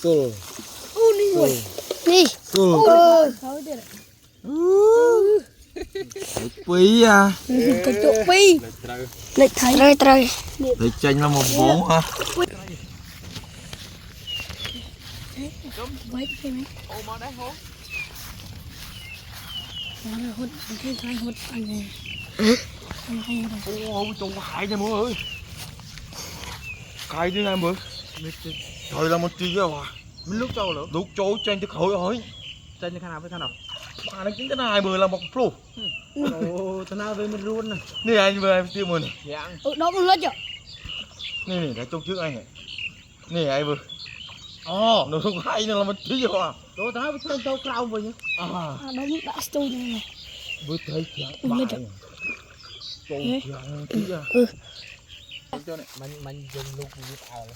Tuh. Nih. Nih. Tuh. Pi à. Cái chỗ pi. Lệch thấy. Trời. Để tranh là một bố hả? Quay cái này. Ô mà đấy hố. Nó là hút cái thay hút anh này. Ô trông hại nha mọi ơi. Cay thế này bữa. Trời là một chi rồi à. Mình lúc trâu nữa. Lúc trâu tranh cho khẩu rồi. Tranh như thế nào với thế nào? Mà nó chính cái này bữa là một pro. Ồ, thế nào với mình luôn nè. Nè anh vừa em tiêu mình. Dạ. Đó một lết chưa? Nè để trông trước anh này. Nè anh vừa. Ồ, nó không hay nữa là một chi rồi à. Đồ thế nào với tranh trâu cao vậy nhỉ? À, Đó đã stôi này. vừa thấy chán Lên bại. chưa? Trâu chán tí à. Cho này, mình dùng lúc như tao.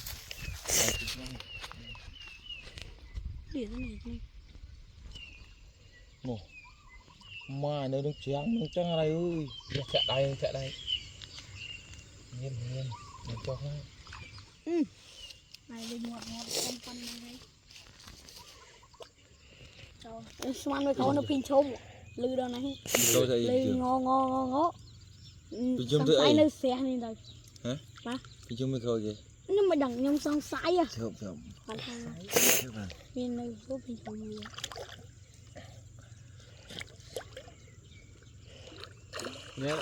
Để thế này. Mà nó đứng trắng ở đây ơi. Chạy đây. Nhiên, mình cho nó. Này đi ngọt con này. Trời, xoan với nó pin chôm. Lư đâu này. Đâu thấy Lư ngó. chôm thứ sai ấy. nơi xe này rồi. Hả? Hả? Cái chung mới khơi kìa. Nhưng mà đằng nhông xong sai à. Không. Còn thằng viên nơi giúp pin chôm nhiều. Nhớ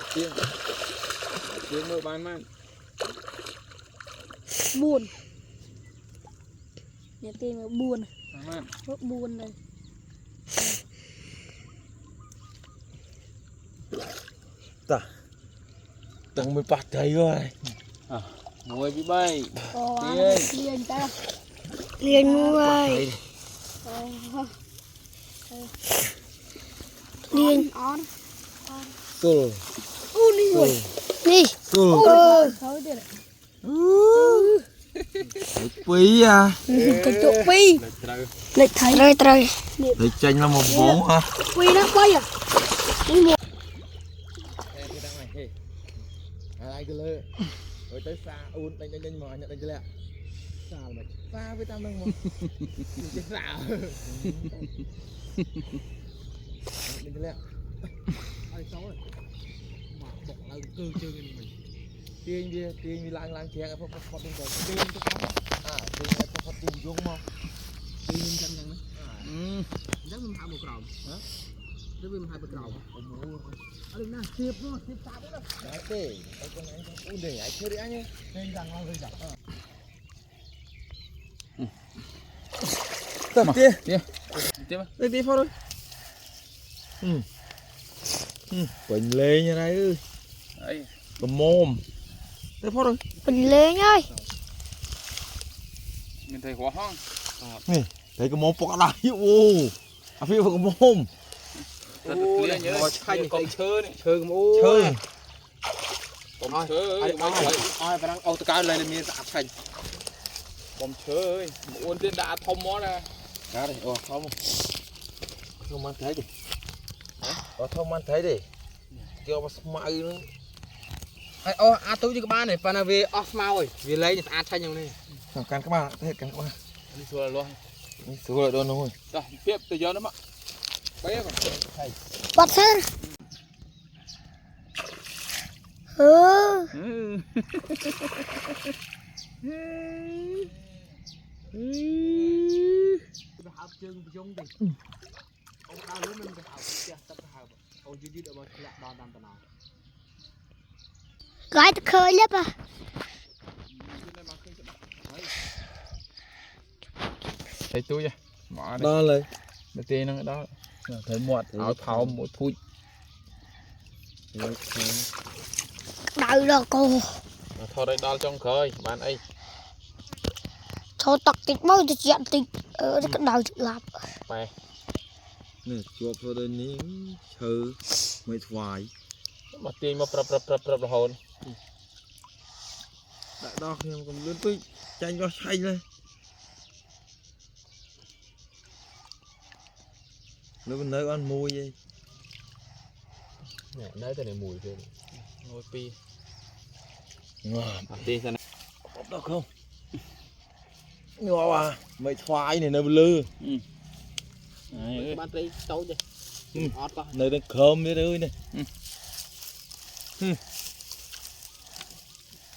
tiếng mưa ban man. Buồn. Nhà tên là buồn. Man. Rất buồn này. Tầng mới bạc thấy rồi. Mùi bị bay. Liền ta. Liền người. Liền. Tuh. Đi. Tuh. Pi à. Cái chỗ pi. Lệch thấy. Trời. Để tranh là một bố hả? Pi nó quay à. Ai cứ lơ. Rồi tới xa đánh mà nhận đánh lẹ. Xa mà. Xa với tao đang mà. Cái xạ. Đánh lẹ. Ai xấu rồi. Mà bọc là cơ chơi cái mình. Tiên đi lang chén phật bên rồi. Tiên cho con. Tiên là phật tiên dung mà. Tiên chân rằng đấy. Chắc mình hai một còng. Hả? Chắc mình hai một còng. Đừng nào, tiếp luôn, tiếp xa đấy đâu. Đấy kì, anh con anh không để anh chơi đi anh ơi. Nên rằng nó hơi dọc. Tập tiếp. Tiếp Đây tiếp thôi. Quỳnh lê như này ơi. đấy. Cầm mồm. Tiếp thôi. Bình lên ơi. Mình thấy khó hoang. Nè, thấy cái mồm bọc đá hiệu. Phía vào cái mồm. Ôi, nhớ con chơi này. Chơi cầm ô. Chơi. Bom chơi. Ai phải đang ô tô cao lên là miền sạp thành. Bom chơi. Ôn tên đã thông mó ra. Cá đây, không. Không ăn thấy đi. Không ăn thấy đi. Kêu mà smile nữa. Tôi chứ các bạn này, phải về off mau rồi. Vì lấy thì ăn xanh nhau này. Can các bạn, thế can các bạn. Đi xuống là luôn. Xuống lại đơn thôi. Rồi, tiếp từ giờ nữa mà. Bé còn. Bắt sen. Học chương dung đi. Ông cao lớn mình học tập học. Ông dưới ở bên lạc đòn đàn tận nào. Gái ta khơi lắm à. Thấy tôi chưa? Mở Đóเลย đây tiền nó đó. Thấy muộn. Áo tháo một thui. Đợi rồi cô. Thôi đây đo trong khơi, bạn ấy. Thôi tặc tịch mới thì chuyện tịch. Cái đầu chịu làm. Mày. Nè, chuột vào đây ní. Chừ. Mấy thoải. Mà tiền mà prập hồn. Đại đo khi em còn lươn tôi. Chanh cho xanh lên. Nó bên nơi ăn mùi vậy. Nè, nơi này mùi rồi. Ngồi pi. Ngon. Tiền sao này? Bóp được không? nhỏ à mấy thoái này nó lư bạn thấy tấu vậy ọt quá nơi đang khom đấy ơi này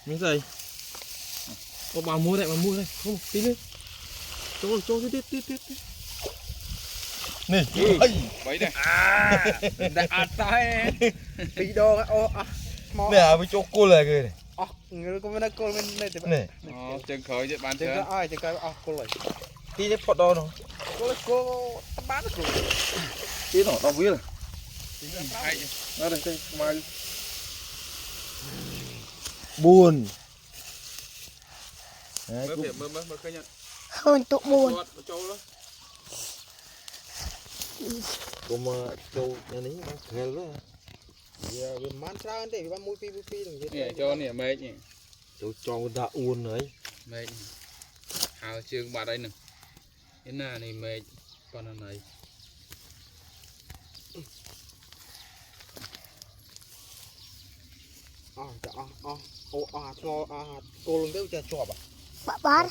miếng gì có bà mua đây không tí nữa cho tiếp này vậy này đã ọt tay bị đồ nè với cho cô là cái này người có bên cô bên này thì này chừng khởi chứ bạn chừng có ai chừng coi cô lại tí đấy phọt đo nó cô bán cô tí nó đau biết là đây mai buồn đấy mới cái nhận hơn tụ buồn cũng châu nhà ní đang khéo đó giờ mình bán sao để bán mua pi đừng nè cho nè mệt nhỉ châu cho người ta uôn đấy mệt hào trường bà đây nè cái nào này mệt con nào này cô luôn tới chọp à bà bán